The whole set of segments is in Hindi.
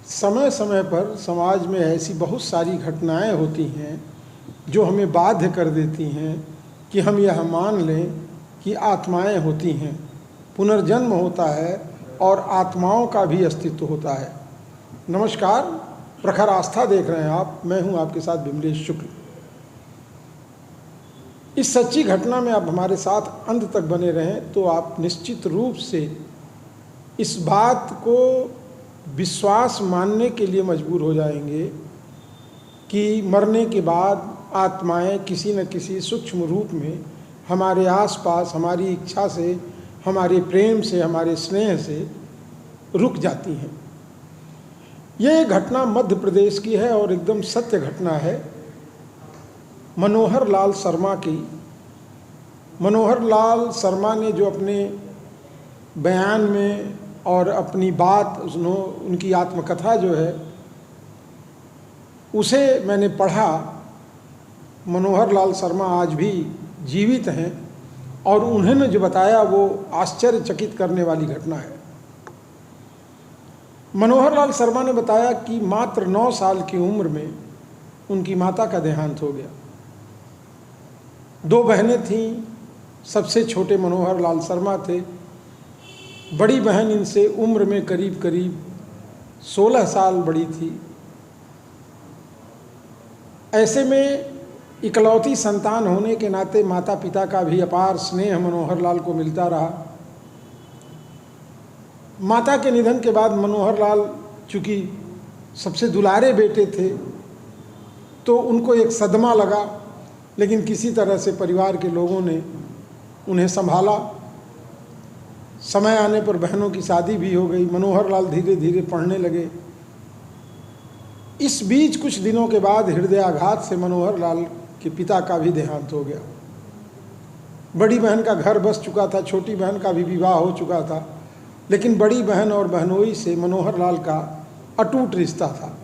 समय समय पर समाज में ऐसी बहुत सारी घटनाएं होती हैं जो हमें बाध्य कर देती हैं कि हम यह मान लें कि आत्माएं होती हैं, पुनर्जन्म होता है और आत्माओं का भी अस्तित्व होता है। नमस्कार, प्रखर आस्था देख रहे हैं आप। मैं हूं आपके साथ विमलेश शुक्ल। इस सच्ची घटना में आप हमारे साथ अंत तक बने रहें तो आप निश्चित रूप से इस बात को विश्वास मानने के लिए मजबूर हो जाएंगे कि मरने के बाद आत्माएं किसी न किसी सूक्ष्म रूप में हमारे आसपास, हमारी इच्छा से, हमारे प्रेम से, हमारे स्नेह से रुक जाती हैं। यह घटना मध्य प्रदेश की है और एकदम सत्य घटना है। मनोहर लाल शर्मा की। मनोहर लाल शर्मा ने जो अपने बयान में और अपनी बात, उनकी आत्मकथा जो है उसे मैंने पढ़ा। मनोहर लाल शर्मा आज भी जीवित हैं और उन्होंने जो बताया वो आश्चर्यचकित करने वाली घटना है। मनोहर लाल शर्मा ने बताया कि मात्र 9 साल की उम्र में उनकी माता का देहांत हो गया। 2 बहनें थीं, सबसे छोटे मनोहर लाल शर्मा थे। बड़ी बहन इनसे उम्र में करीब करीब 16 साल बड़ी थी। ऐसे में इकलौती संतान होने के नाते माता पिता का भी अपार स्नेह मनोहर लाल को मिलता रहा। माता के निधन के बाद मनोहर लाल चूँकि सबसे दुलारे बेटे थे तो उनको एक सदमा लगा, लेकिन किसी तरह से परिवार के लोगों ने उन्हें संभाला। समय आने पर बहनों की शादी भी हो गई। मनोहर लाल धीरे धीरे पढ़ने लगे। इस बीच कुछ दिनों के बाद हृदयाघात से मनोहर लाल के पिता का भी देहांत हो गया। बड़ी बहन का घर बस चुका था, छोटी बहन का भी विवाह हो चुका था, लेकिन बड़ी बहन और बहनोई से मनोहर लाल का अटूट रिश्ता था।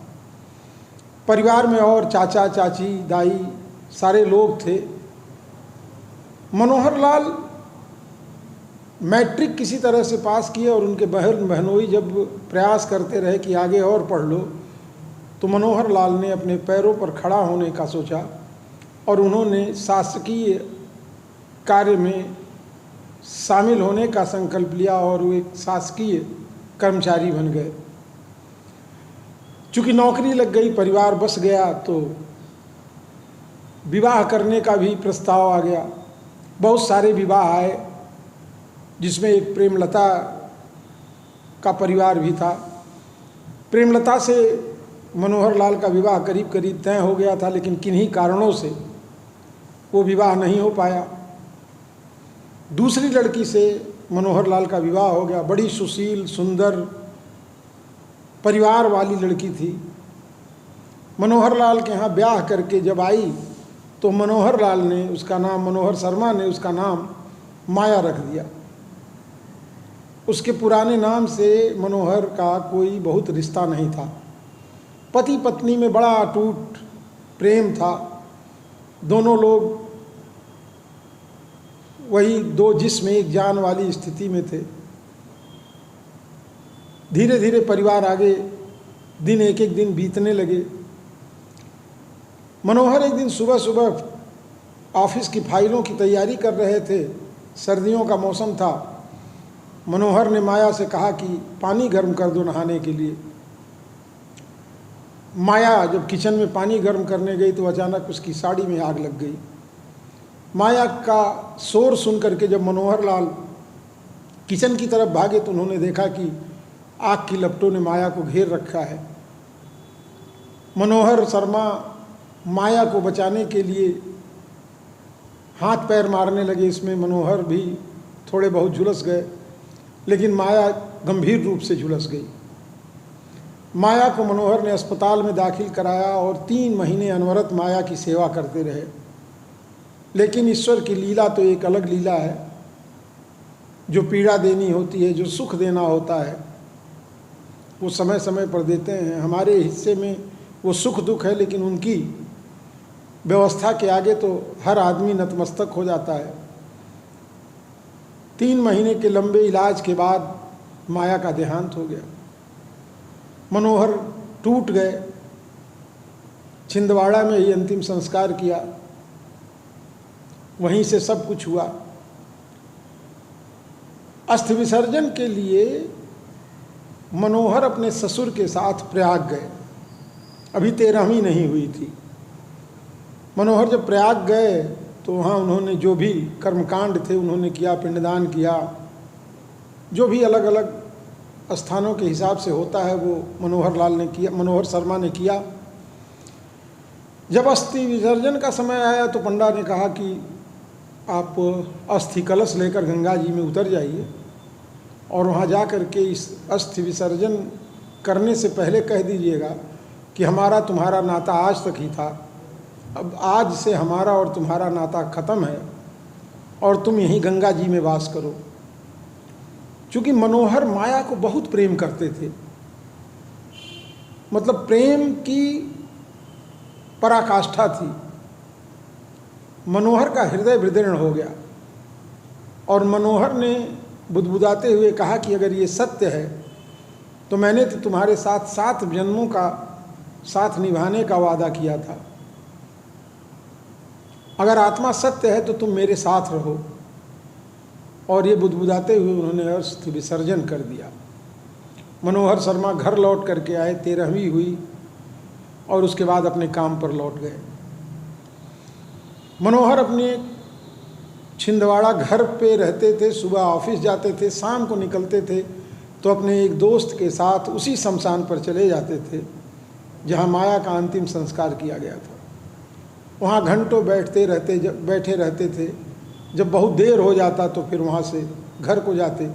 परिवार में और चाचा चाची, दाई सारे लोग थे। मनोहर लाल मैट्रिक किसी तरह से पास किए और उनके बहन बहनोई जब प्रयास करते रहे कि आगे और पढ़ लो, तो मनोहर लाल ने अपने पैरों पर खड़ा होने का सोचा और उन्होंने शासकीय कार्य में शामिल होने का संकल्प लिया और वो एक शासकीय कर्मचारी बन गए। चूँकि नौकरी लग गई, परिवार बस गया, तो विवाह करने का भी प्रस्ताव आ गया। बहुत सारे विवाह आए, जिसमें एक प्रेमलता का परिवार भी था। प्रेमलता से मनोहर लाल का विवाह करीब करीब तय हो गया था, लेकिन किन्हीं कारणों से वो विवाह नहीं हो पाया। दूसरी लड़की से मनोहर लाल का विवाह हो गया। बड़ी सुशील, सुंदर, परिवार वाली लड़की थी। मनोहर लाल के यहाँ ब्याह करके जब आई तो मनोहर लाल ने उसका नाम, मनोहर शर्मा ने उसका नाम माया रख दिया। उसके पुराने नाम से मनोहर का कोई बहुत रिश्ता नहीं था। पति पत्नी में बड़ा अटूट प्रेम था। दोनों लोग वही 2 जिस्म एक जान वाली स्थिति में थे। धीरे धीरे परिवार आगे, दिन एक एक दिन बीतने लगे। मनोहर एक दिन सुबह सुबह ऑफिस की फाइलों की तैयारी कर रहे थे। सर्दियों का मौसम था। मनोहर ने माया से कहा कि पानी गर्म कर दो नहाने के लिए। माया जब किचन में पानी गर्म करने गई तो अचानक उसकी साड़ी में आग लग गई। माया का शोर सुन करके जब मनोहर लाल किचन की तरफ भागे तो उन्होंने देखा कि आग की लपटों ने माया को घेर रखा है। मनोहर शर्मा माया को बचाने के लिए हाथ पैर मारने लगे। इसमें मनोहर भी थोड़े बहुत झुलस गए, लेकिन माया गंभीर रूप से झुलस गई। माया को मनोहर ने अस्पताल में दाखिल कराया और 3 महीने अनवरत माया की सेवा करते रहे। लेकिन ईश्वर की लीला तो एक अलग लीला है। जो पीड़ा देनी होती है, जो सुख देना होता है, वो समय समय पर देते हैं। हमारे हिस्से में वो सुख दुख है, लेकिन उनकी व्यवस्था के आगे तो हर आदमी नतमस्तक हो जाता है। 3 महीने के लंबे इलाज के बाद माया का देहांत हो गया। मनोहर टूट गए। छिंदवाड़ा में ही अंतिम संस्कार किया, वहीं से सब कुछ हुआ। अस्थि विसर्जन के लिए मनोहर अपने ससुर के साथ प्रयाग गए। अभी 13वीं नहीं हुई थी। मनोहर जब प्रयाग गए तो वहाँ उन्होंने जो भी कर्मकांड थे उन्होंने किया, पिंडदान किया, जो भी अलग अलग स्थानों के हिसाब से होता है वो मनोहर शर्मा ने किया। जब अस्थि विसर्जन का समय आया तो पंडा ने कहा कि आप अस्थि कलश लेकर गंगा जी में उतर जाइए और वहाँ जा कर के इस अस्थि विसर्जन करने से पहले कह दीजिएगा कि हमारा तुम्हारा नाता आज तक ही था, अब आज से हमारा और तुम्हारा नाता ख़त्म है और तुम यहीं गंगा जी में वास करो। चूँकि मनोहर माया को बहुत प्रेम करते थे, मतलब प्रेम की पराकाष्ठा थी। मनोहर का हृदय विदीर्ण हो गया और मनोहर ने बुदबुदाते हुए कहा कि अगर ये सत्य है तो मैंने तो तुम्हारे साथ 7 जन्मों का साथ निभाने का वादा किया था। अगर आत्मा सत्य है तो तुम मेरे साथ रहो। और ये बुदबुदाते हुए उन्होंने अस्थि विसर्जन कर दिया। मनोहर शर्मा घर लौट करके आए, 13वीं हुई और उसके बाद अपने काम पर लौट गए। मनोहर अपने छिंदवाड़ा घर पे रहते थे, सुबह ऑफिस जाते थे, शाम को निकलते थे तो अपने एक दोस्त के साथ उसी शमशान पर चले जाते थे जहाँ माया का अंतिम संस्कार किया गया था। वहाँ घंटों बैठे रहते थे। जब बहुत देर हो जाता तो फिर वहाँ से घर को जाते।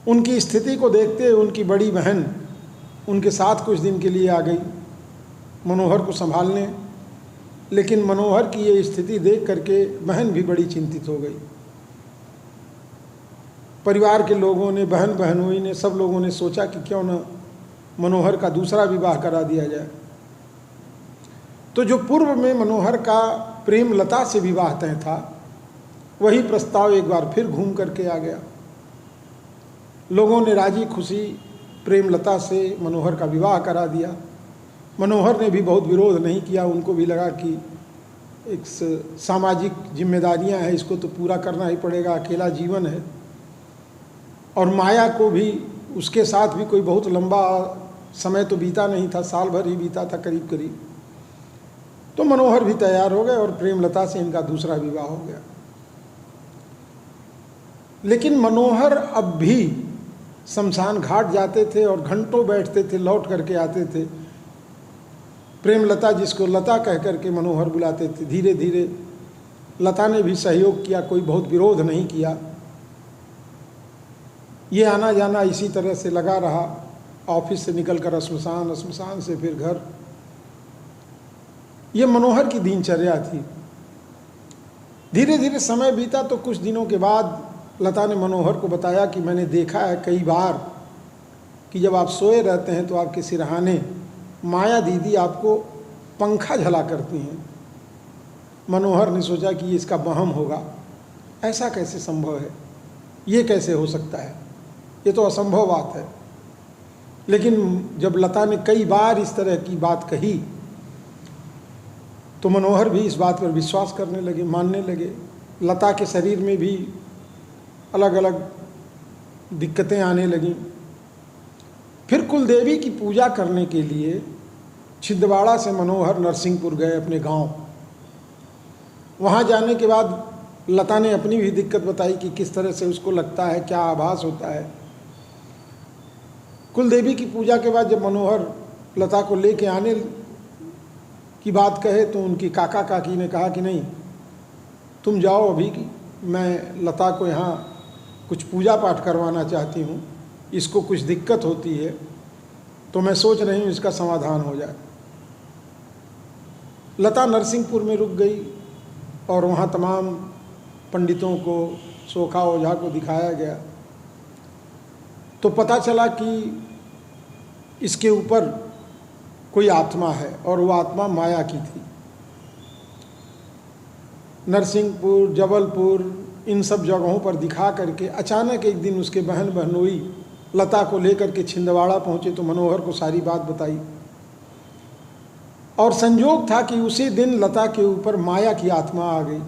उनकी स्थिति को देखते उनकी बड़ी बहन उनके साथ कुछ दिन के लिए आ गई मनोहर को संभालने, लेकिन मनोहर की ये स्थिति देख करके बहन भी बड़ी चिंतित हो गई। परिवार के लोगों ने, बहनोई ने, सब लोगों ने सोचा कि क्यों न मनोहर का दूसरा विवाह करा दिया जाए। तो जो पूर्व में मनोहर का प्रेमलता से विवाह तय था, वही प्रस्ताव एक बार फिर घूम करके आ गया। लोगों ने राजी खुशी प्रेमलता से मनोहर का विवाह करा दिया। मनोहर ने भी बहुत विरोध नहीं किया, उनको भी लगा कि एक सामाजिक जिम्मेदारियां हैं, इसको तो पूरा करना ही पड़ेगा, अकेला जीवन है। और माया को भी, उसके साथ भी कोई बहुत लंबा समय तो बीता नहीं था, साल भर ही बीता था करीब करीब। तो मनोहर भी तैयार हो गए और प्रेमलता से इनका दूसरा विवाह हो गया। लेकिन मनोहर अब भी शमशान घाट जाते थे और घंटों बैठते थे, लौट करके आते थे। प्रेमलता, जिसको लता कह करके मनोहर बुलाते थे, धीरे धीरे लता ने भी सहयोग किया, कोई बहुत विरोध नहीं किया। ये आना जाना इसी तरह से लगा रहा। ऑफिस से निकलकर श्मशान, श्मशान से फिर घर। ये मनोहर की दिनचर्या थी। धीरे धीरे समय बीता तो कुछ दिनों के बाद लता ने मनोहर को बताया कि मैंने देखा है कई बार कि जब आप सोए रहते हैं तो आपके सिरहाने माया दीदी आपको पंखा झला करती हैं। मनोहर ने सोचा कि ये इसका वहम होगा, ऐसा कैसे संभव है, ये कैसे हो सकता है, ये तो असंभव बात है। लेकिन जब लता ने कई बार इस तरह की बात कही तो मनोहर भी इस बात पर विश्वास करने लगे, मानने लगे। लता के शरीर में भी अलग अलग दिक्कतें आने लगीं। फिर कुलदेवी की पूजा करने के लिए छिंदवाड़ा से मनोहर नरसिंहपुर गए, अपने गांव। वहाँ जाने के बाद लता ने अपनी भी दिक्कत बताई कि किस तरह से उसको लगता है, क्या आभास होता है। कुलदेवी की पूजा के बाद जब मनोहर लता को लेके आने की बात कहे तो उनकी काका काकी ने कहा कि नहीं, तुम जाओ अभी, मैं लता को यहाँ कुछ पूजा पाठ करवाना चाहती हूँ, इसको कुछ दिक्कत होती है तो मैं सोच रही हूँ इसका समाधान हो जाए। लता नरसिंहपुर में रुक गई और वहाँ तमाम पंडितों को, सोखा ओझा को दिखाया गया तो पता चला कि इसके ऊपर कोई आत्मा है और वो आत्मा माया की थी। नरसिंहपुर, जबलपुर, इन सब जगहों पर दिखा करके अचानक एक दिन उसके बहनोई लता को लेकर के छिंदवाड़ा पहुँचे तो मनोहर को सारी बात बताई। और संयोग था कि उसी दिन लता के ऊपर माया की आत्मा आ गई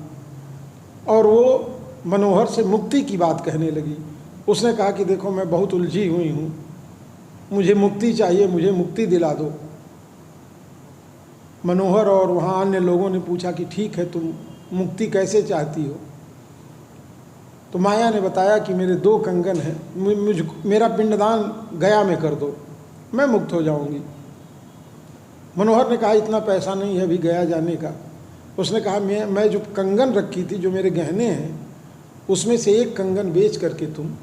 और वो मनोहर से मुक्ति की बात कहने लगी। उसने कहा कि देखो मैं बहुत उलझी हुई हूँ, मुझे मुक्ति चाहिए, मुझे मुक्ति दिला दो। मनोहर और वहाँ अन्य लोगों ने पूछा कि ठीक है, तुम मुक्ति कैसे चाहती हो? तो माया ने बताया कि मेरे 2 कंगन हैं, मेरा पिंडदान गया में कर दो, मैं मुक्त हो जाऊंगी। मनोहर ने कहा इतना पैसा नहीं है अभी गया जाने का। उसने कहा मैं जो कंगन रखी थी, जो मेरे गहने हैं, उसमें से 1 कंगन बेच करके तुम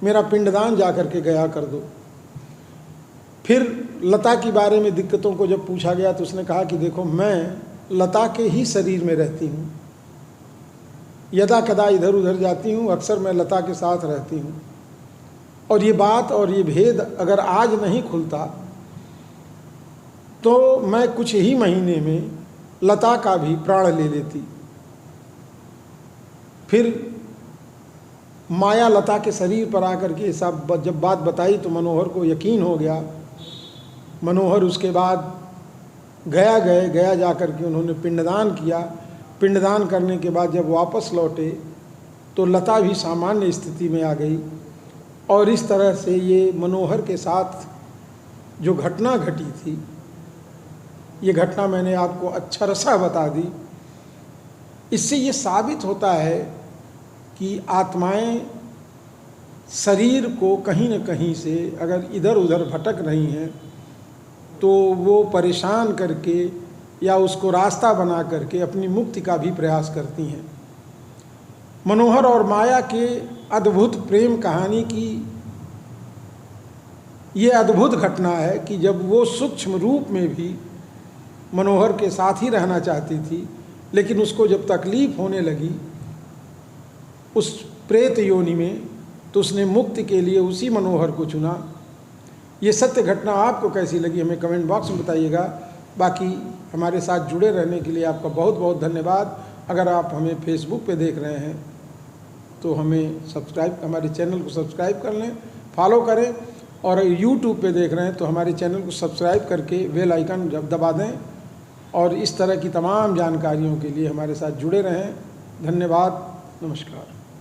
मेरा पिंडदान जा करके गया कर दो। फिर लता के बारे में दिक्कतों को जब पूछा गया तो उसने कहा कि देखो मैं लता के ही शरीर में रहती हूँ, यदा कदा इधर उधर जाती हूँ, अक्सर मैं लता के साथ रहती हूँ। और ये बात और ये भेद अगर आज नहीं खुलता तो मैं कुछ ही महीने में लता का भी प्राण ले लेती। फिर माया लता के शरीर पर आकर के सब जब बात बताई तो मनोहर को यकीन हो गया। मनोहर उसके बाद गया जा कर के उन्होंने पिंडदान किया। पिंडदान करने के बाद जब वापस लौटे तो लता भी सामान्य स्थिति में आ गई। और इस तरह से ये मनोहर के साथ जो घटना घटी थी, ये घटना मैंने आपको अच्छा रसा बता दी। इससे ये साबित होता है कि आत्माएं शरीर को कहीं न कहीं से अगर इधर उधर भटक रही हैं तो वो परेशान करके या उसको रास्ता बना करके अपनी मुक्ति का भी प्रयास करती हैं। मनोहर और माया के अद्भुत प्रेम कहानी की ये अद्भुत घटना है कि जब वो सूक्ष्म रूप में भी मनोहर के साथ ही रहना चाहती थी, लेकिन उसको जब तकलीफ होने लगी उस प्रेत योनि में, तो उसने मुक्ति के लिए उसी मनोहर को चुना। ये सत्य घटना आपको कैसी लगी हमें कमेंट बॉक्स में बताइएगा। बाकी हमारे साथ जुड़े रहने के लिए आपका बहुत बहुत धन्यवाद। अगर आप हमें फेसबुक पे देख रहे हैं तो हमें हमारे चैनल को सब्सक्राइब कर लें, फॉलो करें। और यूट्यूब पे देख रहे हैं तो हमारे चैनल को सब्सक्राइब करके बेल आइकन जब दबा दें। और इस तरह की तमाम जानकारियों के लिए हमारे साथ जुड़े रहें। धन्यवाद, नमस्कार।